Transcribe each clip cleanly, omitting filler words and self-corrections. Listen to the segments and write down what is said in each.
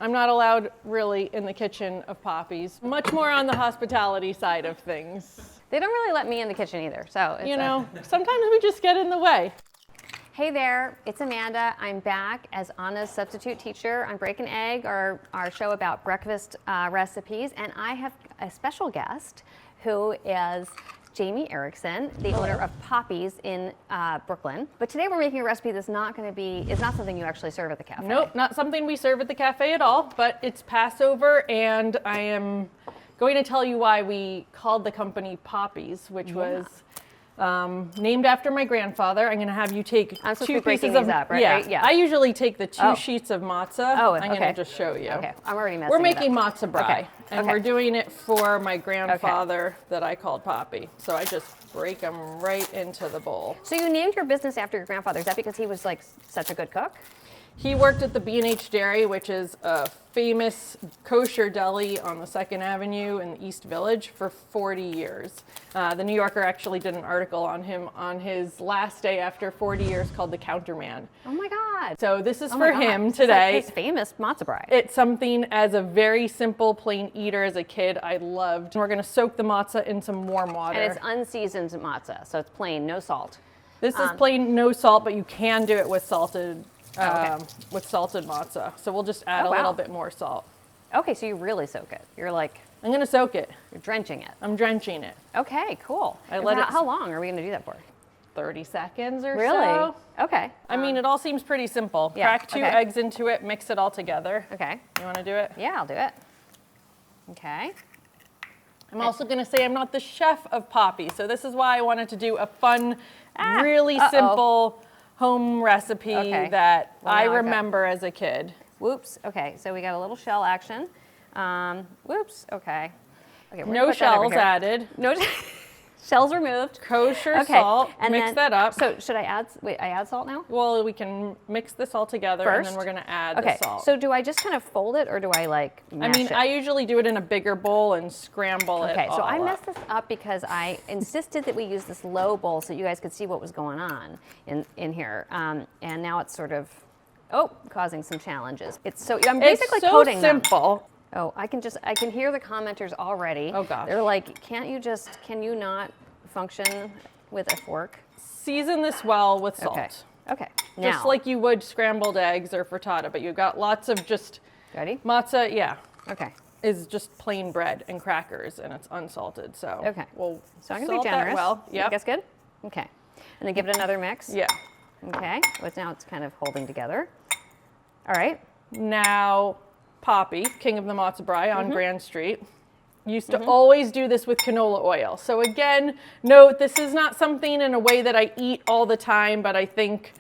I'm not allowed really in the kitchen of Poppy's. Much more on the hospitality side of things. They don't really let me in the kitchen either, so it's sometimes we just get in the way. Hey there, it's Amanda. I'm back as Anna's substitute teacher on Break an Egg, our show about breakfast recipes, and I have a special guest who is Jamie Erickson, the owner of Poppy's in Brooklyn. But today we're making a recipe that's not something you actually serve at the cafe. Nope, not something we serve at the cafe at all, but it's Passover, and I am going to tell you why we called the company Poppy's, which was named after my grandfather. I'm going to have you take I'm supposed to two be breaking pieces of these up, right? Yeah. Right? Yeah. I usually take the two sheets of matzah. Oh, I'm going to just show you. Okay, I'm already messing We're it making up. matzo brei, and we're doing it for my grandfather that I called Poppy. So I just break them right into the bowl. So you named your business after your grandfather. Is that because he was like such a good cook? He worked at the B&H Dairy, which is a famous kosher deli on the 2nd Avenue in the East Village, for 40 years. The New Yorker actually did an article on him on his last day after 40 years called The Counterman. Oh my God. So this is for him This today. is like his famous matzo brei. It's something as a very simple plain eater as a kid I loved. We're going to soak the matzah in some warm water. And it's unseasoned matzah, so it's plain, no salt. This is plain no salt, but you can do it with salted matzah. So we'll just add a little bit more salt. Okay, so you really soak it. You're like, I'm going to soak it. you're drenching it. I'm drenching it. Okay, cool. How long are we going to do that for? 30 seconds or Really? so. Okay. I mean, it all seems pretty simple. Yeah, Crack 2 eggs into it, mix it all together. Okay. You want to do it? Yeah, I'll do it. Okay. I'm also going to say I'm not the chef of Poppy, so this is why I wanted to do a fun, really simple home recipe that I remember as a kid. Whoops. Okay, so we got a little shell action. Whoops. Okay. Okay. No shells added. No shells removed. Kosher salt. And mix that up. So should I add? Wait, I add salt now? Well, we can mix this all together First? and then we're going to add the salt. So do I just kind of fold it, or do I like mash it? I usually do it in a bigger bowl and scramble it. Okay, so I messed up. this up because I insisted that we use this low bowl so you guys could see what was going on in here. And now it's sort of causing some challenges. I'm basically coating them. It's so simple. Oh, I can hear the commenters already. Oh gosh. They're like, can you not function with a fork? Season this well with salt. Okay. Now. Just like you would scrambled eggs or frittata, but you've got lots of just Ready? matzah, Okay. is just plain bread and crackers, and it's unsalted. So Okay. we'll So I'm gonna be salt generous. that well. Yeah. That's good? Okay. And then give it another mix? Yeah. Okay. Now it's kind of holding together. All right. Now, Poppy, king of the matzo brei on Grand Street, used to always do this with canola oil. So again, note, this is not something in a way that I eat all the time, but I think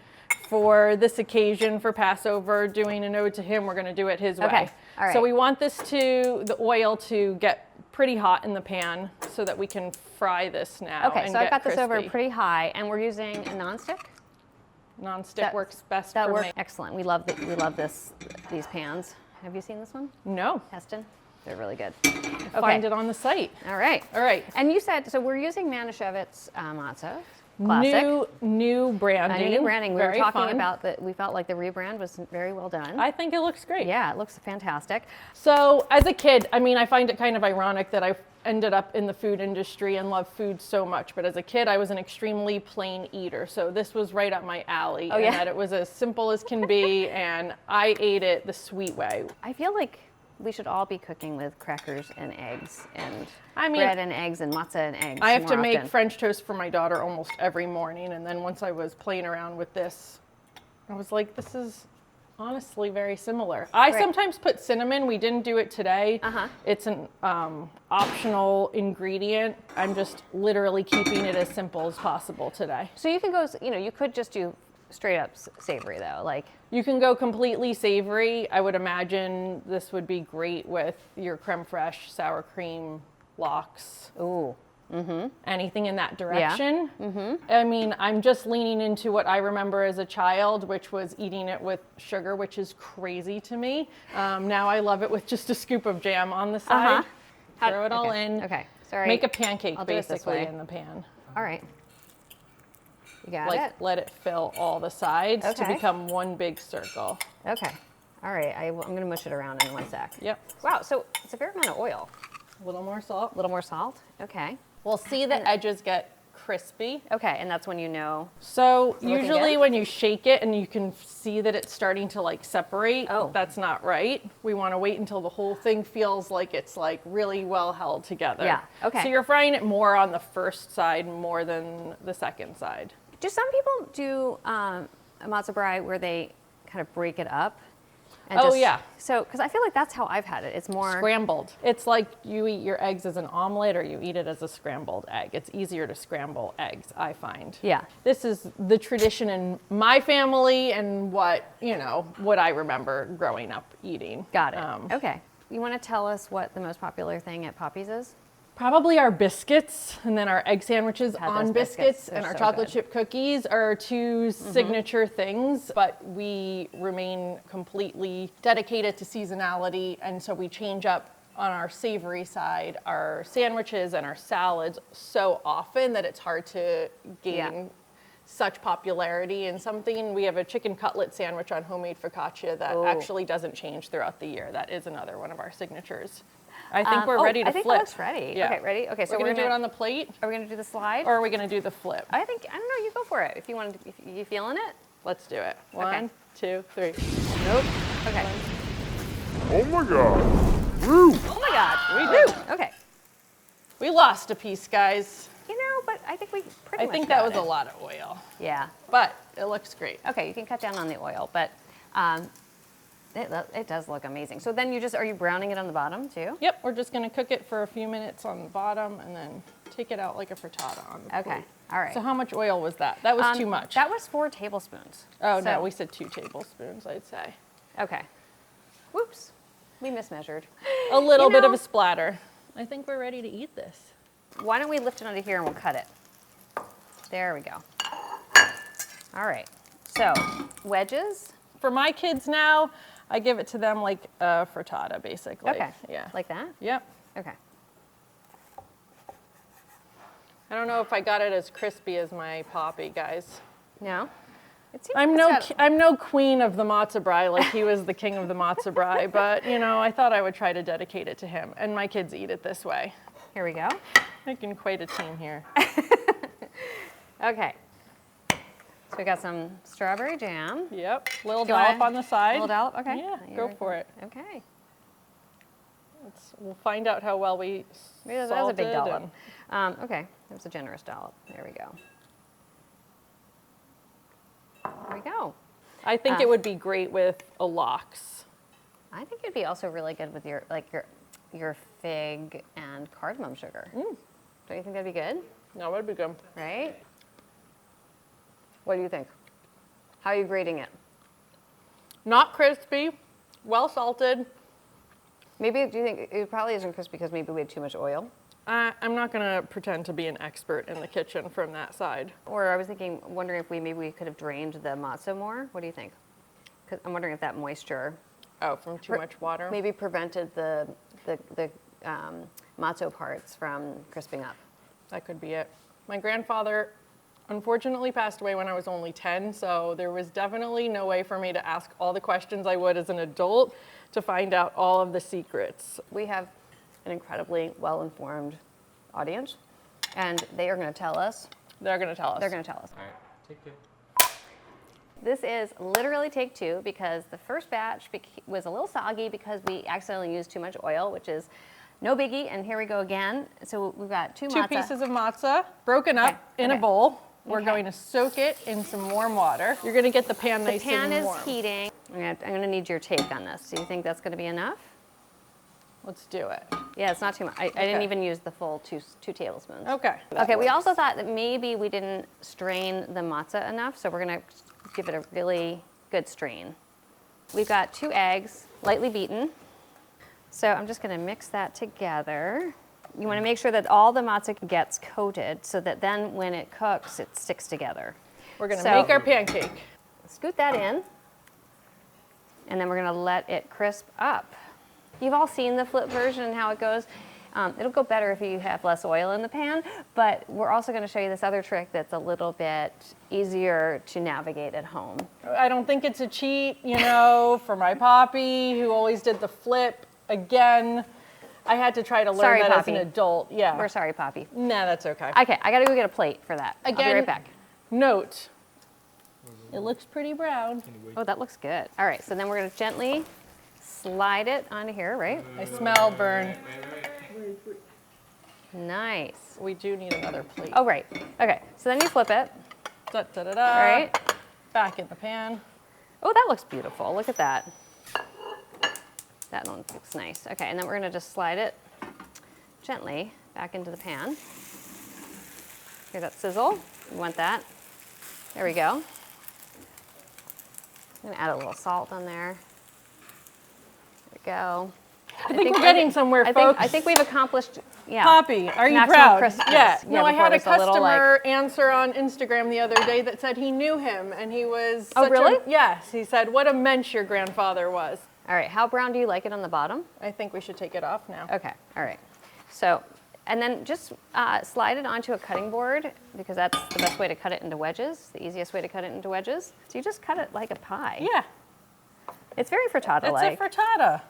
for this occasion, for Passover, doing an ode to him, we're going to do it his way. All right. So we want the oil to get pretty hot in the pan so that we can fry this now. Okay, and so I've got get this over crispy. pretty high, and we're using a nonstick. Non-stick works best That for works me. excellent. We love these pans. Have you seen this one, No, Heston? They're really good. find it on the site. All right. All right. And you said, so we're using Manischewitz matzo. Classic. New branding. New branding. We were Very talking fun. about that. We felt like the rebrand was very well done. I think it looks great. Yeah, it looks fantastic. So as a kid, I mean, I find it kind of ironic that I ended up in the food industry and love food so much. But as a kid, I was an extremely plain eater. So this was right up my alley. Oh, and yeah? that it was as simple as can be. And I ate it the sweet way. I feel like we should all be cooking with crackers and eggs and I mean, bread and eggs and matzah and eggs. I have to more make often. French toast for my daughter almost every morning. And then once I was playing around with this, I was like, this is honestly very similar. I sometimes put cinnamon. We didn't do it today. It's an optional ingredient. I'm just literally keeping it as simple as possible today. So you can go, you could just do straight up savory though, like. You can go completely savory. I would imagine this would be great with your creme fraiche, sour cream, lox. Ooh. Anything in that direction. I mean, I'm just leaning into what I remember as a child, which was eating it with sugar, which is crazy to me. Now I love it with just a scoop of jam on the side. Throw it all in. Okay, sorry. Make a pancake I'll do it this basically way. in the pan. All right. You got Like it? let it fill all the sides to Okay. become one big circle. Okay. All right, I'm gonna mush it around in 1 sec. Yep. Wow, so it's a fair amount of oil. A little more salt. A little more salt, okay. We'll see the edges get crispy. Okay, and that's when you know. So looking usually good? when you shake it and you can see that it's starting to like separate, Oh. that's not right. We want to wait until the whole thing feels like it's like really well held together. Yeah, okay. So you're frying it more on the first side more than the second side. Do some people do a matzo brei where they kind of break it up? And Oh, yeah. So, because I feel like that's how I've had it. It's more Scrambled. It's like you eat your eggs as an omelet or you eat it as a scrambled egg. It's easier to scramble eggs, I find. Yeah. This is the tradition in my family and what I remember growing up eating. Got it. Okay. You want to tell us what the most popular thing at Poppy's is? Probably our biscuits and then our egg sandwiches Had on those biscuits. biscuits They're and our so chocolate good. chip cookies are our two signature things, but we remain completely dedicated to seasonality, and so we change up on our savory side our sandwiches and our salads so often that it's hard to gain such popularity in something. We have a chicken cutlet sandwich on homemade focaccia that actually doesn't change throughout the year. That is another one of our signatures. I think we're ready to I think flip. that looks ready. Yeah. Okay, ready? Okay, so we're gonna do it on the plate, Are we gonna do the slide? or are we gonna do the flip? I don't know. You go for it. If you want, if you feeling it? Let's do it. Okay. 1, 2, 3. Nope. Okay. Oh my God. Woo! Oh my God. We did. Okay. We lost a piece, guys. But I think we pretty I much think that got was it. a lot of oil, Yeah. but it looks great. Okay, you can cut down on the oil, but it does look amazing. So then are you browning it on the bottom too? Yep, we're just gonna cook it for a few minutes on the bottom and then take it out like a frittata on the Okay. plate. All right. So how much oil was that? That was too much. That was 4 tablespoons. Oh, So- no, we said 2 tablespoons, I'd say. Okay. Whoops. We mismeasured. A little bit of know- a splatter. I think we're ready to eat this. Why don't we lift it onto here and we'll cut it. There we go. All right. So, wedges. For my kids now, I give it to them like a frittata, basically. Okay. Yeah. Like that? Yep. Okay. I don't know if I got it as crispy as my Poppy, guys. No? It seems I'm like I'm no queen of the matzo brei like he was the king of the matzo brei, but I thought I would try to dedicate it to him, and my kids eat it this way. Here we go. Making quite a team here. Okay. So we got some strawberry jam. Yep, little Do I- dollop on the side. Little dollop? Okay. Yeah, Here go we for it. Okay. We'll find out how well we Maybe that was a big salted dollop. and- Okay, that was a generous dollop. There we go. There we go. I think it would be great with a lox. I think it'd be also really good with your fig and cardamom sugar. Don't you think that'd be good? No, that'd be good. Right? What do you think? How are you grading it? Not crispy, well salted. Maybe, do you think it probably isn't crispy because maybe we had too much oil? I'm not gonna pretend to be an expert in the kitchen from that side. Or I was wondering if maybe we could have drained the matzo more. What do you think? 'Cause I'm wondering if that moisture Oh, from too much water? maybe prevented the matzo parts from crisping up. That could be it. My grandfather unfortunately passed away when I was only 10, so there was definitely no way for me to ask all the questions I would as an adult to find out all of the secrets. We have an incredibly well-informed audience, and they are going to tell us. They're gonna tell us. They're going to tell us. All right, take 2. This is literally take 2 because the first batch was a little soggy because we accidentally used too much oil, which is no biggie. And here we go again. So we've got 2 2 matzah. pieces of matzah broken up in a okay. bowl. We're Okay. going to soak it in some warm water. You're gonna get the pan The nice pan and is warm. heating. I'm going to need your take on this. Do you think that's going to be enough? Let's do it. Yeah, it's not too much. I didn't Okay. even use the full two tablespoons. Okay. Okay, we also thought that maybe we didn't strain the matzah enough, so we're gonna give it a really good strain. We've got 2 eggs, lightly beaten. So I'm just gonna mix that together. You wanna make sure that all the matzah gets coated so that then when it cooks, it sticks together. We're gonna So- make our pancake. Scoot that in, and then we're gonna let it crisp up. You've all seen the flip version and how it goes. It'll go better if you have less oil in the pan, but we're also going to show you this other trick that's a little bit easier to navigate at home. I don't think it's a cheat, for my Poppy who always did the flip. Again, I had to try to learn that Poppy. as an adult. Yeah. We're sorry, Poppy. Nah, that's okay. Okay, I got to go get a plate for that. I'll be right back. Note, it looks pretty brown. Oh, that looks good. All right, so then we're going to gently slide it onto here, right? I smell burn. Nice. We do need another plate. Oh, right. Okay, so then you flip it. Da, da, da, da. Right. Back in the pan. Oh, that looks beautiful. Look at that. That one looks nice. Okay, and then we're going to just slide it gently back into the pan. Hear that sizzle? You want that. There we go. I'm going to add a little salt on there. There we go. I think we're getting somewhere, folks. I think we've accomplished, yeah. Poppy, are you maximum proud? crispness. Yeah. No, I before had a it was little, customer answer on Instagram the other day that said he knew him, and he was Oh, really? Yes. He said, what a mensch your grandfather was. All right, how brown do you like it on the bottom? I think we should take it off now. Okay, all right. So, and then just slide it onto a cutting board because that's the best way to cut it into wedges, the easiest way to cut it into wedges. So you just cut it like a pie. Yeah. It's very frittata-like. It's a frittata.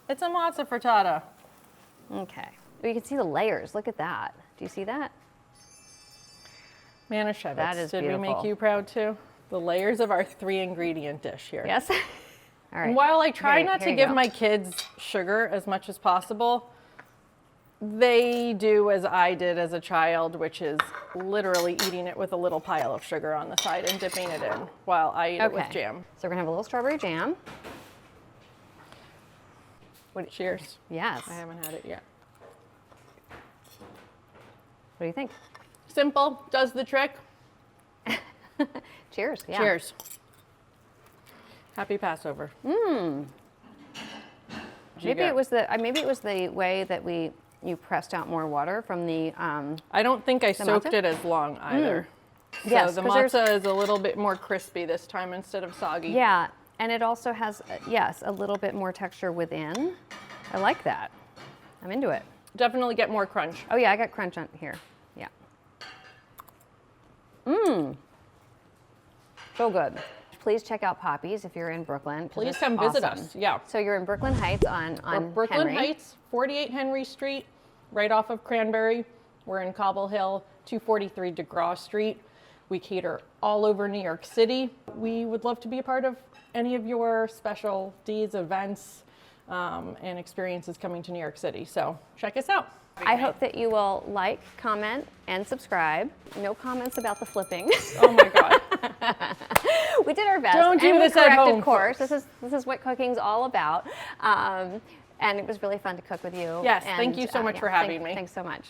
It's a matzo frittata. Okay. Well, you can see the layers. Look at that. Do you see that? Manischewitz, That is did we beautiful. make you proud too? The layers of our 3-ingredient dish here. Yes? All right. And while I try Here- not here to you give go. my kids sugar as much as possible, they do as I did as a child, which is literally eating it with a little pile of sugar on the side and dipping it in while I eat it with jam. So we're going to have a little strawberry jam. Cheers. Yes. I haven't had it yet. What do you think? Simple, does the trick. Cheers. Yeah. Cheers. Happy Passover. Maybe it was the way that you pressed out more water from the. I don't think I soaked matzo? it as long either. So Yes, the 'cause matzah is a little bit more crispy this time instead of soggy. Yeah, and it also has a little bit more texture within. I like that. I'm into it. Definitely get more crunch. Oh yeah, I got crunch on here. Yeah. So good. Please check out Poppy's if you're in Brooklyn. 'cause Please it's come visit awesome. us. Yeah. So you're in Brooklyn Heights on Brooklyn Henry. Heights, 48 Henry Street, right off of Cranberry. We're in Cobble Hill, 243 DeGraw Street. We cater all over New York City. We would love to be a part of any of your specialties, events, and experiences coming to New York City. So check us out. I hope that you will like, comment, and subscribe. No comments about the flipping. Oh my God. We did our best. Don't do and we this at corrected home, course. This is what cooking's all about. And it was really fun to cook with you. Yes, and, thank you so much for having me. Thanks so much.